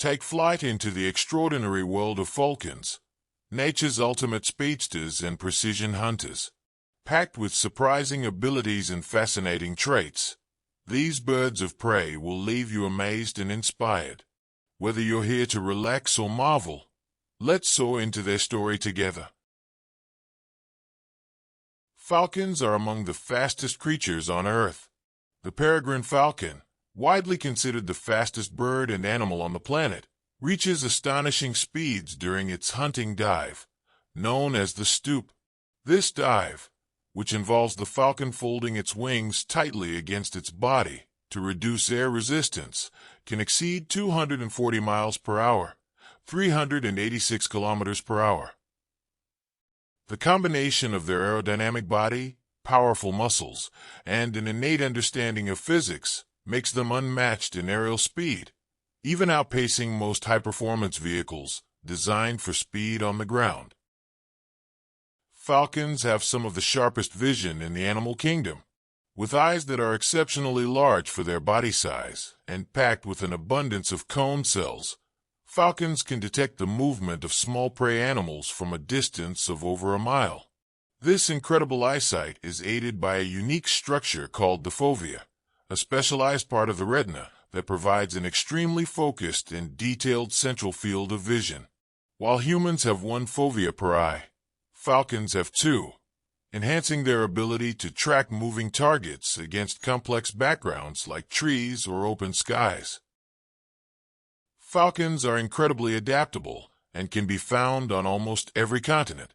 Take flight into the extraordinary world of falcons, nature's ultimate speedsters and precision hunters. Packed with surprising abilities and fascinating traits, these birds of prey will leave you amazed and inspired. Whether you're here to relax or marvel, let's soar into their story together. Falcons are among the fastest creatures on Earth. The peregrine falcon, widely considered the fastest bird and animal on the planet, reaches astonishing speeds during its hunting dive, known as the stoop. This dive, which involves the falcon folding its wings tightly against its body to reduce air resistance, can exceed 240 miles per hour, 386 kilometers per hour. The combination of their aerodynamic body, powerful muscles, and an innate understanding of physics makes them unmatched in aerial speed, even outpacing most high-performance vehicles designed for speed on the ground. Falcons have some of the sharpest vision in the animal kingdom. With eyes that are exceptionally large for their body size and packed with an abundance of cone cells, falcons can detect the movement of small prey animals from a distance of over a mile. This incredible eyesight is aided by a unique structure called the fovea, a specialized part of the retina that provides an extremely focused and detailed central field of vision. While humans have one fovea per eye, falcons have two, enhancing their ability to track moving targets against complex backgrounds like trees or open skies. Falcons are incredibly adaptable and can be found on almost every continent.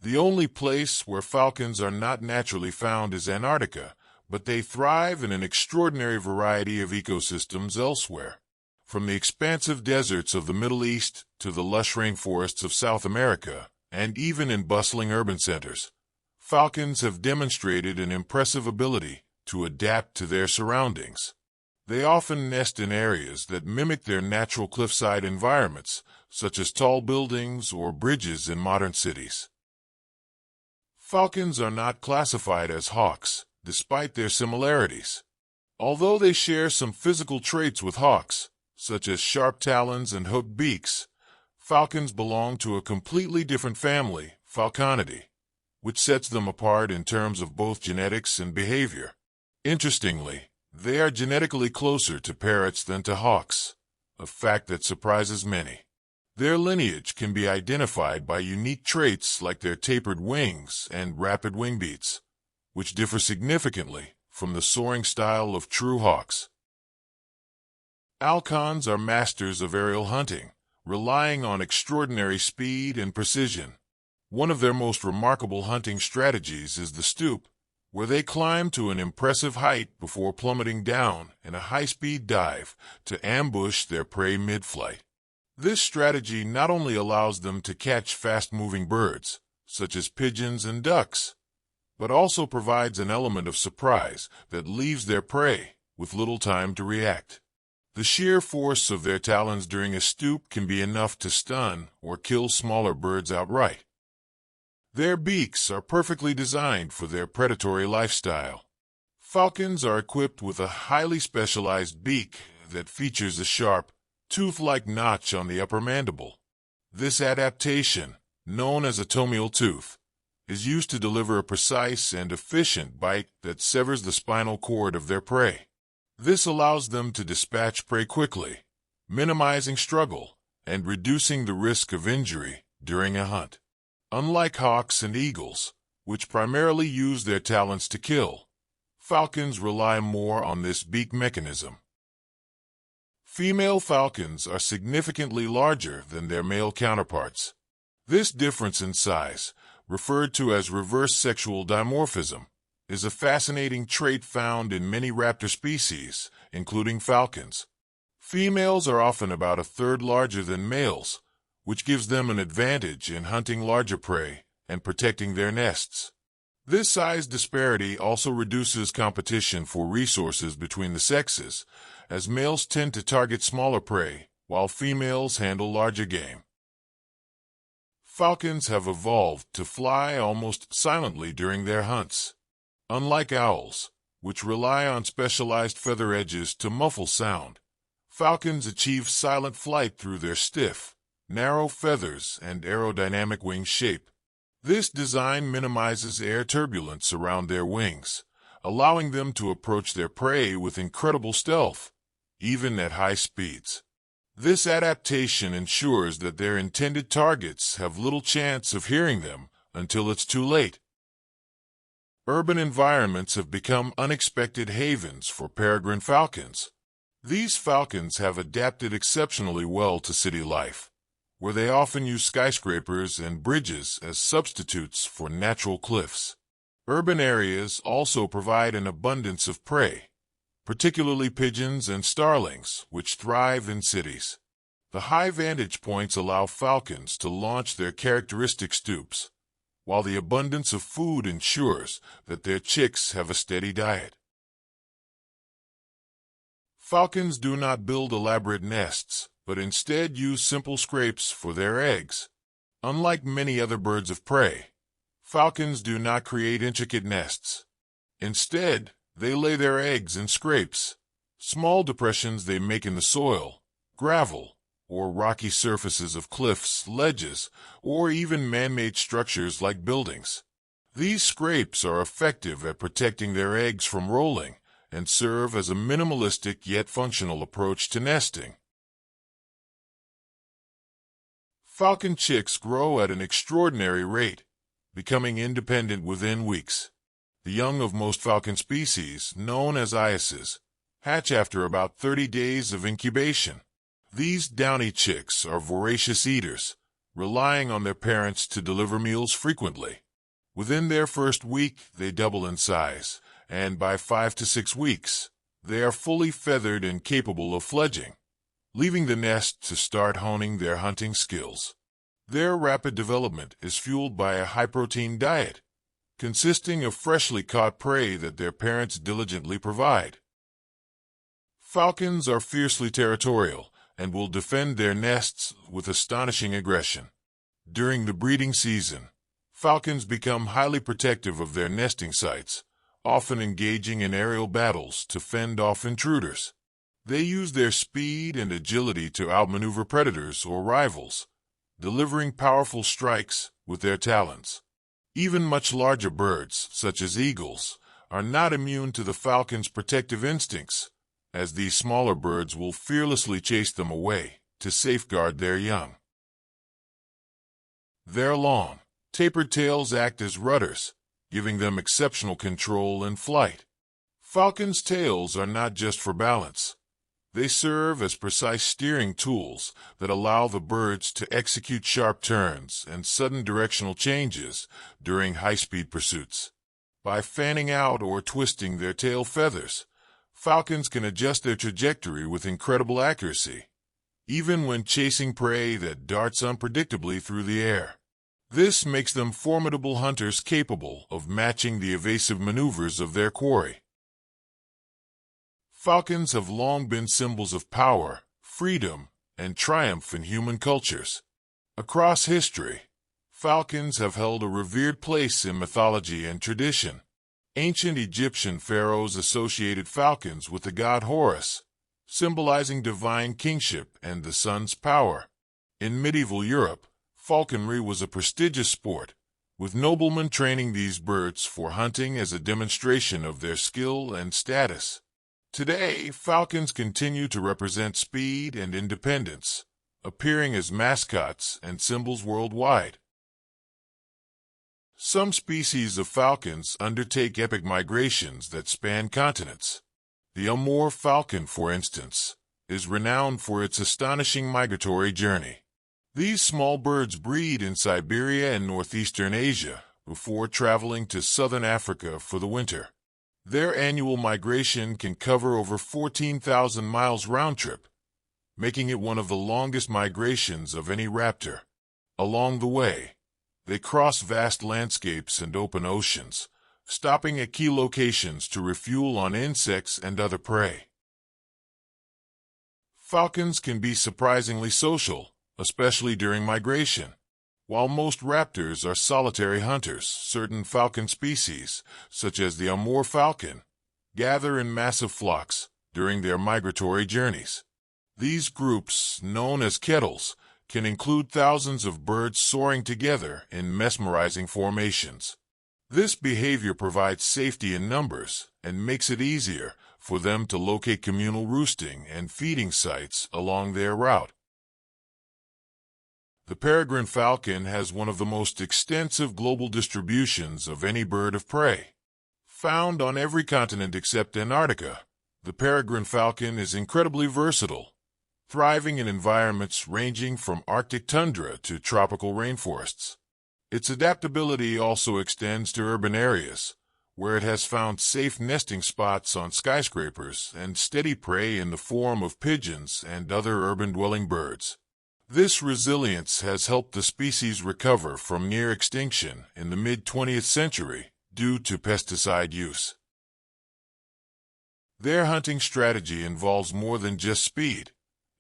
The only place where falcons are not naturally found is Antarctica, but they thrive in an extraordinary variety of ecosystems elsewhere. From the expansive deserts of the Middle East to the lush rainforests of South America, and even in bustling urban centers, falcons have demonstrated an impressive ability to adapt to their surroundings. They often nest in areas that mimic their natural cliffside environments, such as tall buildings or bridges in modern cities. Falcons are not classified as hawks, despite their similarities. Although they share some physical traits with hawks, such as sharp talons and hooked beaks, falcons belong to a completely different family, Falconidae, which sets them apart in terms of both genetics and behavior. Interestingly, they are genetically closer to parrots than to hawks, a fact that surprises many. Their lineage can be identified by unique traits like their tapered wings and rapid wing beats, which differ significantly from the soaring style of true hawks. Falcons are masters of aerial hunting, relying on extraordinary speed and precision. One of their most remarkable hunting strategies is the stoop, where they climb to an impressive height before plummeting down in a high-speed dive to ambush their prey mid-flight. This strategy not only allows them to catch fast-moving birds, such as pigeons and ducks, but also provides an element of surprise that leaves their prey with little time to react. The sheer force of their talons during a stoop can be enough to stun or kill smaller birds outright. Their beaks are perfectly designed for their predatory lifestyle. Falcons are equipped with a highly specialized beak that features a sharp, tooth-like notch on the upper mandible. This adaptation, known as a tomial tooth, is used to deliver a precise and efficient bite that severs the spinal cord of their prey. This allows them to dispatch prey quickly, minimizing struggle and reducing the risk of injury during a hunt. Unlike hawks and eagles, which primarily use their talons to kill, falcons rely more on this beak mechanism. Female falcons are significantly larger than their male counterparts. This difference in size, referred to as reverse sexual dimorphism, is a fascinating trait found in many raptor species, including falcons. Females are often about a third larger than males, which gives them an advantage in hunting larger prey and protecting their nests. This size disparity also reduces competition for resources between the sexes, as males tend to target smaller prey, while females handle larger game. Falcons have evolved to fly almost silently during their hunts. Unlike owls, which rely on specialized feather edges to muffle sound, Falcons achieve silent flight through their stiff, narrow feathers and aerodynamic wing shape. This design minimizes air turbulence around their wings, allowing them to approach their prey with incredible stealth, even at high speeds. This adaptation ensures that their intended targets have little chance of hearing them until it's too late. Urban environments have become unexpected havens for peregrine falcons. These falcons have adapted exceptionally well to city life, where they often use skyscrapers and bridges as substitutes for natural cliffs. Urban areas also provide an abundance of prey, particularly pigeons and starlings, which thrive in cities. The high vantage points allow falcons to launch their characteristic stoops, while the abundance of food ensures that their chicks have a steady diet. Falcons do not build elaborate nests, but instead use simple scrapes for their eggs. Unlike many other birds of prey, falcons do not create intricate nests. Instead, they lay their eggs in scrapes, small depressions they make in the soil, gravel, or rocky surfaces of cliffs, ledges, or even man-made structures like buildings. These scrapes are effective at protecting their eggs from rolling and serve as a minimalistic yet functional approach to nesting. Falcon chicks grow at an extraordinary rate, becoming independent within weeks. The young of most falcon species, known as eyases, hatch after about 30 days of incubation. These downy chicks are voracious eaters, relying on their parents to deliver meals frequently. Within their first week, they double in size, and by 5 to 6 weeks, they are fully feathered and capable of fledging, leaving the nest to start honing their hunting skills. Their rapid development is fueled by a high-protein diet, consisting of freshly caught prey that their parents diligently provide. Falcons are fiercely territorial and will defend their nests with astonishing aggression. During the breeding season, falcons become highly protective of their nesting sites, often engaging in aerial battles to fend off intruders. They use their speed and agility to outmaneuver predators or rivals, delivering powerful strikes with their talons. Even much larger birds, such as eagles, are not immune to the falcon's protective instincts, as these smaller birds will fearlessly chase them away to safeguard their young. Their long, tapered tails act as rudders, giving them exceptional control in flight. Falcons' tails are not just for balance. They serve as precise steering tools that allow the birds to execute sharp turns and sudden directional changes during high-speed pursuits. By fanning out or twisting their tail feathers, falcons can adjust their trajectory with incredible accuracy, even when chasing prey that darts unpredictably through the air. This makes them formidable hunters capable of matching the evasive maneuvers of their quarry. Falcons have long been symbols of power, freedom, and triumph in human cultures. Across history, falcons have held a revered place in mythology and tradition. Ancient Egyptian pharaohs associated falcons with the god Horus, symbolizing divine kingship and the sun's power. In medieval Europe, falconry was a prestigious sport, with noblemen training these birds for hunting as a demonstration of their skill and status. Today, falcons continue to represent speed and independence, appearing as mascots and symbols worldwide. Some species of falcons undertake epic migrations that span continents. The Amur falcon, for instance, is renowned for its astonishing migratory journey. These small birds breed in Siberia and northeastern Asia before traveling to southern Africa for the winter. Their annual migration can cover over 14,000 miles round-trip, making it one of the longest migrations of any raptor. Along the way, they cross vast landscapes and open oceans, stopping at key locations to refuel on insects and other prey. Falcons can be surprisingly social, especially during migration. While most raptors are solitary hunters, certain falcon species, such as the Amur falcon, gather in massive flocks during their migratory journeys. These groups, known as kettles, can include thousands of birds soaring together in mesmerizing formations. This behavior provides safety in numbers and makes it easier for them to locate communal roosting and feeding sites along their route. The peregrine falcon has one of the most extensive global distributions of any bird of prey. Found on every continent except Antarctica, the peregrine falcon is incredibly versatile, thriving in environments ranging from Arctic tundra to tropical rainforests. Its adaptability also extends to urban areas, where it has found safe nesting spots on skyscrapers and steady prey in the form of pigeons and other urban-dwelling birds. This resilience has helped the species recover from near extinction in the mid-20th century due to pesticide use. Their hunting strategy involves more than just speed.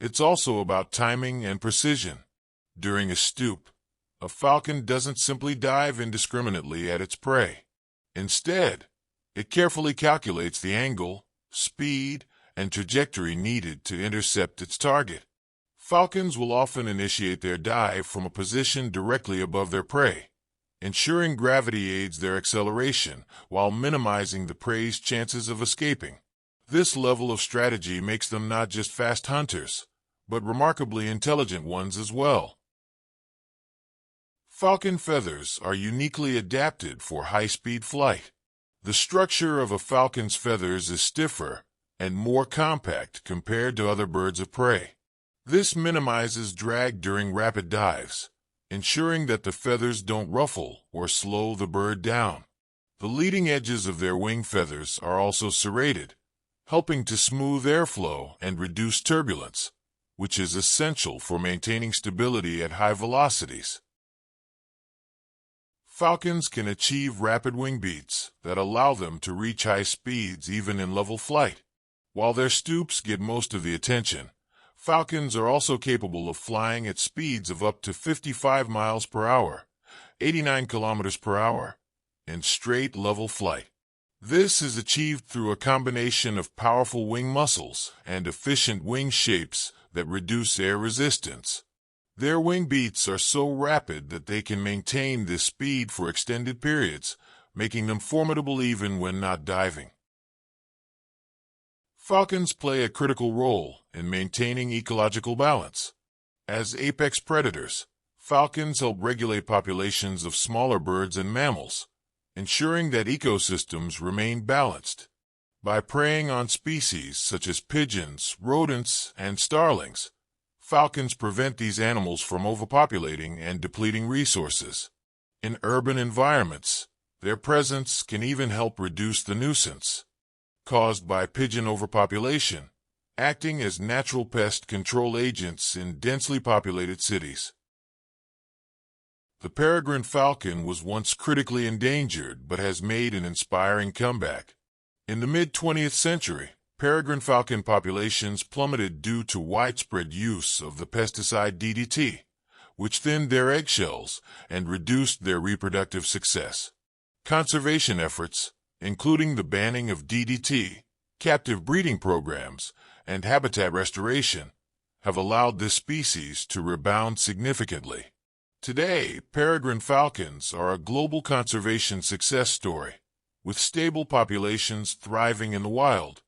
It's also about timing and precision. During a stoop, a falcon doesn't simply dive indiscriminately at its prey. Instead, it carefully calculates the angle, speed, and trajectory needed to intercept its target. Falcons will often initiate their dive from a position directly above their prey, ensuring gravity aids their acceleration while minimizing the prey's chances of escaping. This level of strategy makes them not just fast hunters, but remarkably intelligent ones as well. Falcon feathers are uniquely adapted for high-speed flight. The structure of a falcon's feathers is stiffer and more compact compared to other birds of prey. This minimizes drag during rapid dives, ensuring that the feathers don't ruffle or slow the bird down. The leading edges of their wing feathers are also serrated, helping to smooth airflow and reduce turbulence, which is essential for maintaining stability at high velocities. Falcons can achieve rapid wing beats that allow them to reach high speeds even in level flight. While their stoops get most of the attention, falcons are also capable of flying at speeds of up to 55 miles per hour, 89 kilometers per hour, in straight level flight. This is achieved through a combination of powerful wing muscles and efficient wing shapes that reduce air resistance. Their wing beats are so rapid that they can maintain this speed for extended periods, making them formidable even when not diving. Falcons play a critical role in maintaining ecological balance. As apex predators, falcons help regulate populations of smaller birds and mammals, ensuring that ecosystems remain balanced. By preying on species such as pigeons, rodents, and starlings, falcons prevent these animals from overpopulating and depleting resources. In urban environments, their presence can even help reduce the nuisance caused by pigeon overpopulation, acting as natural pest control agents in densely populated cities. The peregrine falcon was once critically endangered but has made an inspiring comeback. In the mid-20th century, peregrine falcon populations plummeted due to widespread use of the pesticide DDT, which thinned their eggshells and reduced their reproductive success. Conservation efforts, including the banning of DDT, captive breeding programs, and habitat restoration, have allowed this species to rebound significantly. Today, peregrine falcons are a global conservation success story, with stable populations thriving in the wild.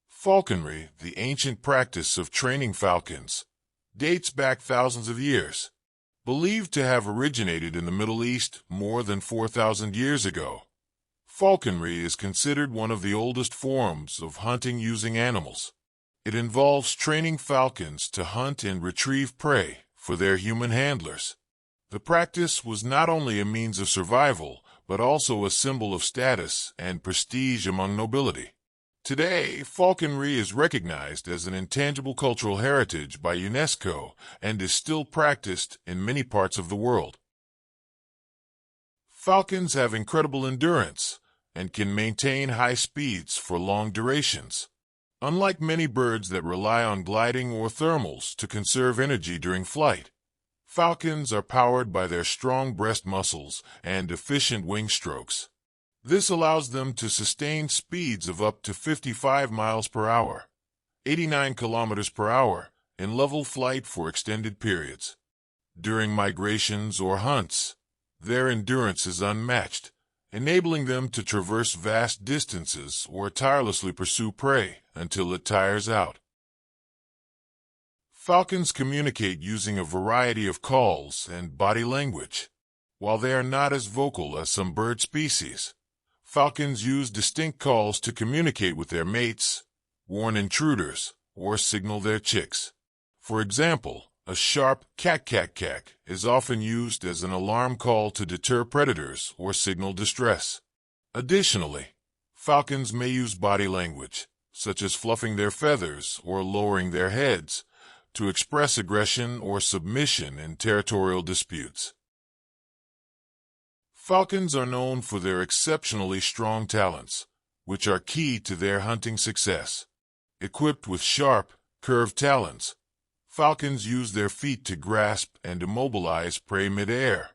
Falconry, the ancient practice of training falcons, dates back thousands of years. Believed to have originated in the Middle East more than 4,000 years ago, falconry is considered one of the oldest forms of hunting using animals. It involves training falcons to hunt and retrieve prey for their human handlers. The practice was not only a means of survival, but also a symbol of status and prestige among nobility. Today, falconry is recognized as an intangible cultural heritage by UNESCO and is still practiced in many parts of the world. Falcons have incredible endurance and can maintain high speeds for long durations. Unlike many birds that rely on gliding or thermals to conserve energy during flight, falcons are powered by their strong breast muscles and efficient wing strokes. This allows them to sustain speeds of up to 55 miles per hour, 89 kilometers per hour, in level flight for extended periods. During migrations or hunts, their endurance is unmatched, enabling them to traverse vast distances or tirelessly pursue prey until it tires out. Falcons communicate using a variety of calls and body language. While they are not as vocal as some bird species, falcons use distinct calls to communicate with their mates, warn intruders, or signal their chicks. For example, a sharp cack-cack-cack is often used as an alarm call to deter predators or signal distress. Additionally, falcons may use body language, such as fluffing their feathers or lowering their heads, to express aggression or submission in territorial disputes. Falcons are known for their exceptionally strong talons, which are key to their hunting success. Equipped with sharp, curved talons, falcons use their feet to grasp and immobilize prey mid-air.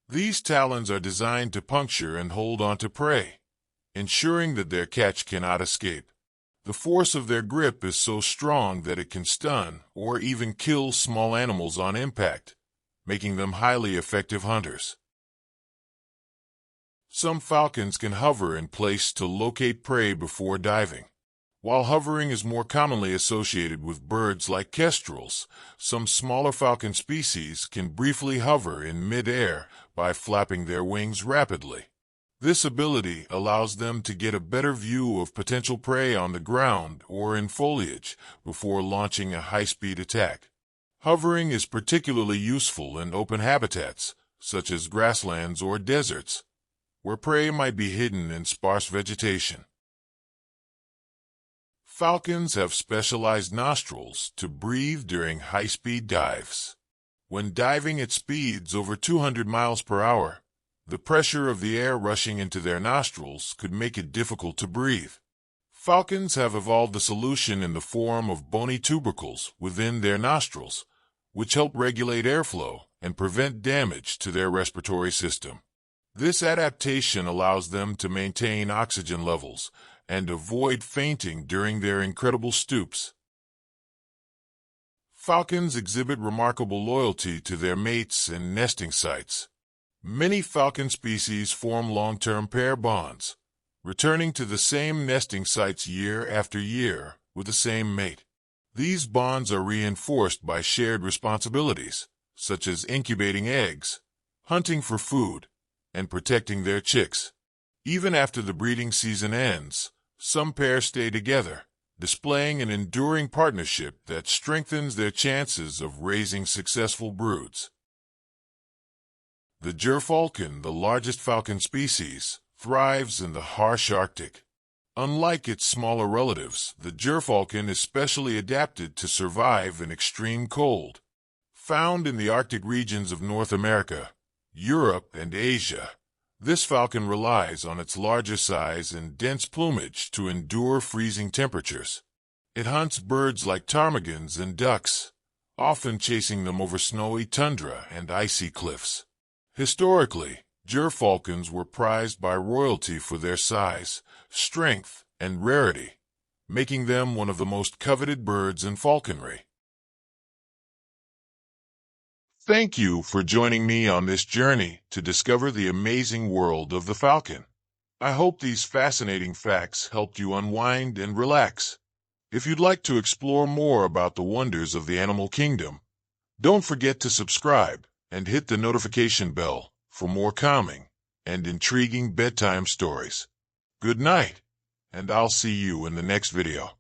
These talons are designed to puncture and hold onto prey, ensuring that their catch cannot escape. The force of their grip is so strong that it can stun or even kill small animals on impact, making them highly effective hunters. Some falcons can hover in place to locate prey before diving. While hovering is more commonly associated with birds like kestrels, some smaller falcon species can briefly hover in mid-air by flapping their wings rapidly. This ability allows them to get a better view of potential prey on the ground or in foliage before launching a high-speed attack. Hovering is particularly useful in open habitats, such as grasslands or deserts, where prey might be hidden in sparse vegetation. Falcons have specialized nostrils to breathe during high-speed dives. When diving at speeds over 200 miles per hour, the pressure of the air rushing into their nostrils could make it difficult to breathe. Falcons have evolved a solution in the form of bony tubercles within their nostrils, which help regulate airflow and prevent damage to their respiratory system. This adaptation allows them to maintain oxygen levels and avoid fainting during their incredible stoops. Falcons exhibit remarkable loyalty to their mates and nesting sites. Many falcon species form long-term pair bonds, returning to the same nesting sites year after year with the same mate. These bonds are reinforced by shared responsibilities, such as incubating eggs, hunting for food, and protecting their chicks. Even after the breeding season ends, some pairs stay together, displaying an enduring partnership that strengthens their chances of raising successful broods. The gyrfalcon, the largest falcon species, thrives in the harsh Arctic. Unlike its smaller relatives, the gyrfalcon is specially adapted to survive in extreme cold. Found in the Arctic regions of North America, Europe, and Asia, this falcon relies on its larger size and dense plumage to endure freezing temperatures. It hunts birds like ptarmigans and ducks, often chasing them over snowy tundra and icy cliffs. Historically, gyrfalcons were prized by royalty for their size, strength, and rarity, making them one of the most coveted birds in falconry. Thank you for joining me on this journey to discover the amazing world of the falcon. I hope these fascinating facts helped you unwind and relax. If you'd like to explore more about the wonders of the animal kingdom, don't forget to subscribe and hit the notification bell for more calming and intriguing bedtime stories. Good night, and I'll see you in the next video.